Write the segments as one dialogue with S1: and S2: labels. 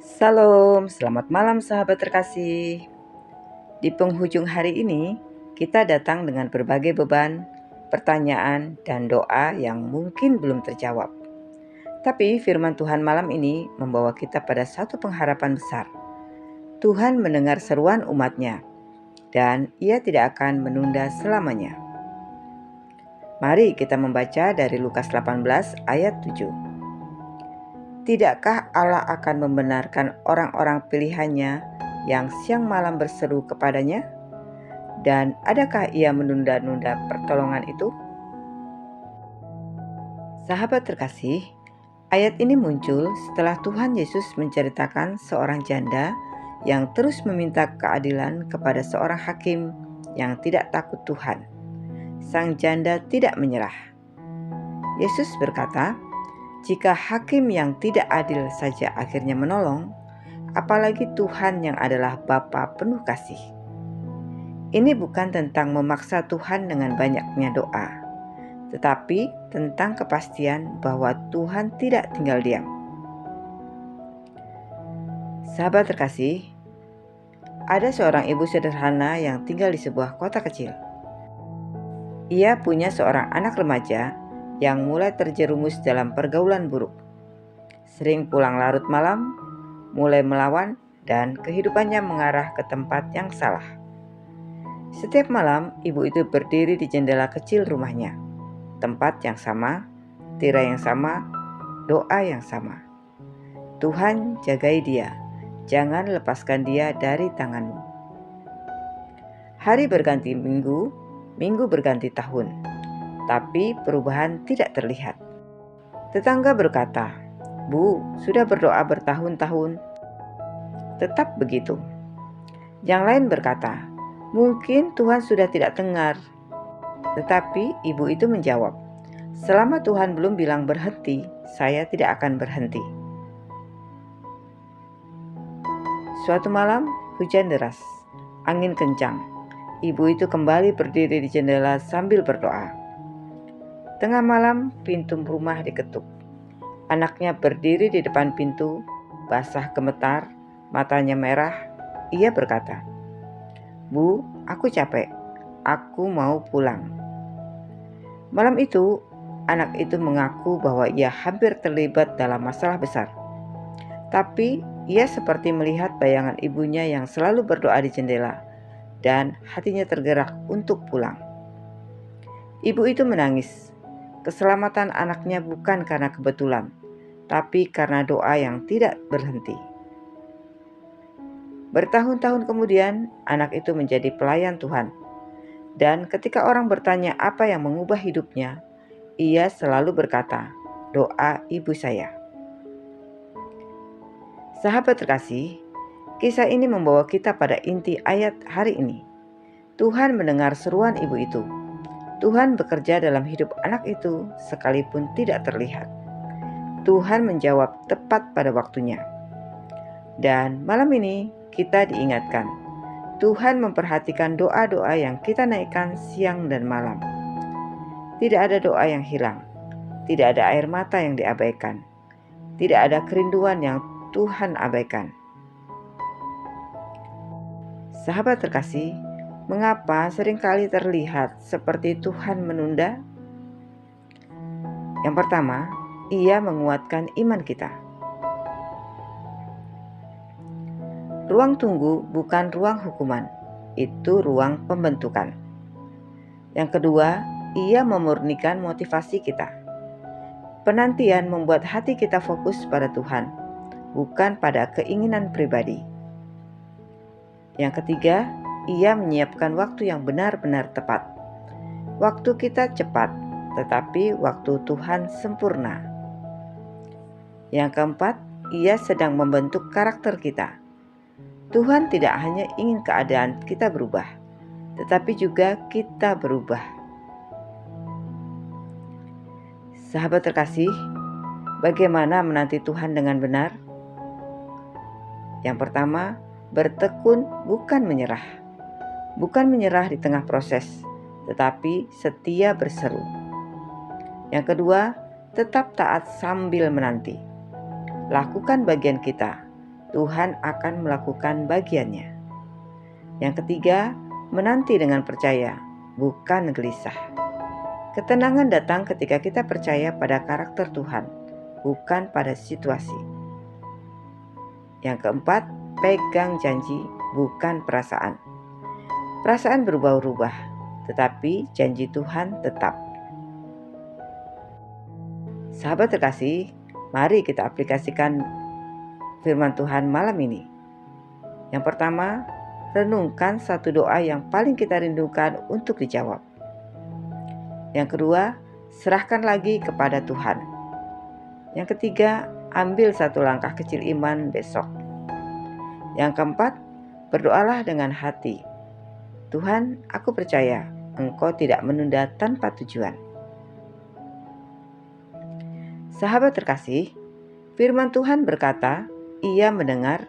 S1: Salam, selamat malam sahabat terkasih. Di penghujung hari ini, kita datang dengan berbagai beban, pertanyaan, dan doa yang mungkin belum terjawab. Tapi firman Tuhan malam ini membawa kita pada satu pengharapan besar. Tuhan mendengar seruan umatnya, dan Ia tidak akan menunda selamanya. Mari kita membaca dari Lukas 18 ayat 7. Tidakkah Allah akan membenarkan orang-orang pilihannya yang siang malam berseru kepadanya? Dan adakah ia menunda-nunda pertolongan itu? Sahabat terkasih, ayat ini muncul setelah Tuhan Yesus menceritakan seorang janda yang terus meminta keadilan kepada seorang hakim yang tidak takut Tuhan. Sang janda tidak menyerah. Yesus berkata, jika hakim yang tidak adil saja akhirnya menolong, apalagi Tuhan yang adalah Bapa penuh kasih. Ini bukan tentang memaksa Tuhan dengan banyaknya doa, tetapi tentang kepastian bahwa Tuhan tidak tinggal diam. Sahabat terkasih, ada seorang ibu sederhana yang tinggal di sebuah kota kecil. Ia punya seorang anak remaja yang mulai terjerumus dalam pergaulan buruk. Sering pulang larut malam, mulai melawan, dan kehidupannya mengarah ke tempat yang salah. Setiap malam, ibu itu berdiri di jendela kecil rumahnya. Tempat yang sama, tirai yang sama, doa yang sama. Tuhan, jagai dia, jangan lepaskan dia dari tanganmu. Hari berganti minggu, minggu berganti tahun, tapi perubahan tidak terlihat. Tetangga berkata, "Bu, sudah berdoa bertahun-tahun, tetap begitu." Yang lain berkata, "Mungkin Tuhan sudah tidak dengar." Tetapi ibu itu menjawab, "Selama Tuhan belum bilang berhenti, saya tidak akan berhenti." Suatu malam, hujan deras, angin kencang. Ibu itu kembali berdiri di jendela sambil berdoa. Tengah malam, pintu rumah diketuk. Anaknya berdiri di depan pintu, basah gemetar, matanya merah. Ia berkata, "Bu, aku capek. Aku mau pulang." Malam itu, anak itu mengaku bahwa ia hampir terlibat dalam masalah besar. Tapi ia seperti melihat bayangan ibunya yang selalu berdoa di jendela, dan hatinya tergerak untuk pulang. Ibu itu menangis. Keselamatan anaknya bukan karena kebetulan, tapi karena doa yang tidak berhenti. Bertahun-tahun kemudian, anak itu menjadi pelayan Tuhan. Dan ketika orang bertanya apa yang mengubah hidupnya, ia selalu berkata, "Doa ibu saya." Sahabat terkasih, kisah ini membawa kita pada inti ayat hari ini. Tuhan mendengar seruan ibu itu. Tuhan bekerja dalam hidup anak itu sekalipun tidak terlihat. Tuhan menjawab tepat pada waktunya. Dan malam ini kita diingatkan, Tuhan memperhatikan doa-doa yang kita naikkan siang dan malam. Tidak ada doa yang hilang, tidak ada air mata yang diabaikan, tidak ada kerinduan yang Tuhan abaikan. Sahabat terkasih, mengapa seringkali terlihat seperti Tuhan menunda? Yang pertama, Ia menguatkan iman kita. Ruang tunggu bukan ruang hukuman, itu ruang pembentukan. Yang kedua, Ia memurnikan motivasi kita. Penantian membuat hati kita fokus pada Tuhan, bukan pada keinginan pribadi. Yang ketiga, Ia menyiapkan waktu yang benar-benar tepat. Waktu kita cepat, tetapi waktu Tuhan sempurna. Yang keempat, Ia sedang membentuk karakter kita. Tuhan tidak hanya ingin keadaan kita berubah, tetapi juga kita berubah. Sahabat terkasih, bagaimana menanti Tuhan dengan benar? Yang pertama, bertekun bukan menyerah. Bukan menyerah di tengah proses, tetapi setia berseru. Yang kedua, tetap taat sambil menanti. Lakukan bagian kita. Tuhan akan melakukan bagiannya. Yang ketiga, menanti dengan percaya, bukan gelisah. Ketenangan datang ketika kita percaya pada karakter Tuhan, bukan pada situasi. Yang keempat, pegang janji, bukan perasaan. Perasaan berubah-ubah, tetapi janji Tuhan tetap. Sahabat terkasih, mari kita aplikasikan firman Tuhan malam ini. Yang pertama, renungkan satu doa yang paling kita rindukan untuk dijawab. Yang kedua, serahkan lagi kepada Tuhan. Yang ketiga, ambil satu langkah kecil iman besok. Yang keempat, berdoalah dengan hati. Tuhan, aku percaya Engkau tidak menunda tanpa tujuan. Sahabat terkasih, firman Tuhan berkata, Ia mendengar,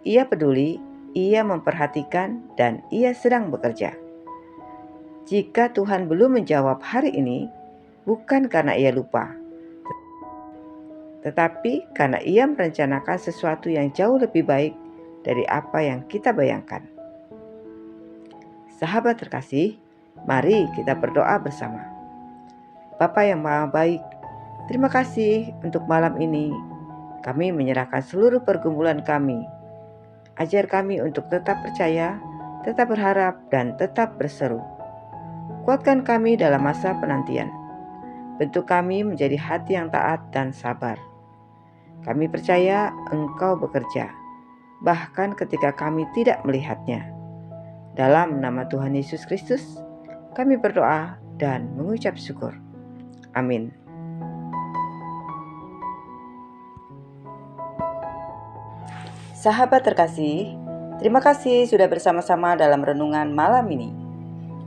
S1: Ia peduli, Ia memperhatikan, dan Ia sedang bekerja. Jika Tuhan belum menjawab hari ini, bukan karena Ia lupa, tetapi karena Ia merencanakan sesuatu yang jauh lebih baik dari apa yang kita bayangkan. Sahabat terkasih, mari kita berdoa bersama. Bapa yang Maha Baik, terima kasih untuk malam ini. Kami menyerahkan seluruh pergumulan kami. Ajar kami untuk tetap percaya, tetap berharap, dan tetap berseru. Kuatkan kami dalam masa penantian. Bentuk kami menjadi hati yang taat dan sabar. Kami percaya Engkau bekerja, bahkan ketika kami tidak melihatnya. Dalam nama Tuhan Yesus Kristus, kami berdoa dan mengucap syukur. Amin. Sahabat terkasih, terima kasih sudah bersama-sama dalam renungan malam ini.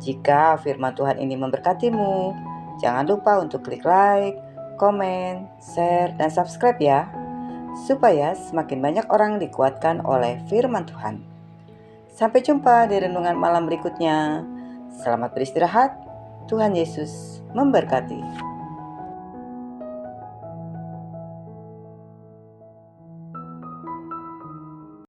S1: Jika firman Tuhan ini memberkatimu, jangan lupa untuk klik like, komen, share, dan subscribe ya, supaya semakin banyak orang dikuatkan oleh firman Tuhan. Sampai jumpa di renungan malam berikutnya. Selamat beristirahat. Tuhan Yesus memberkati.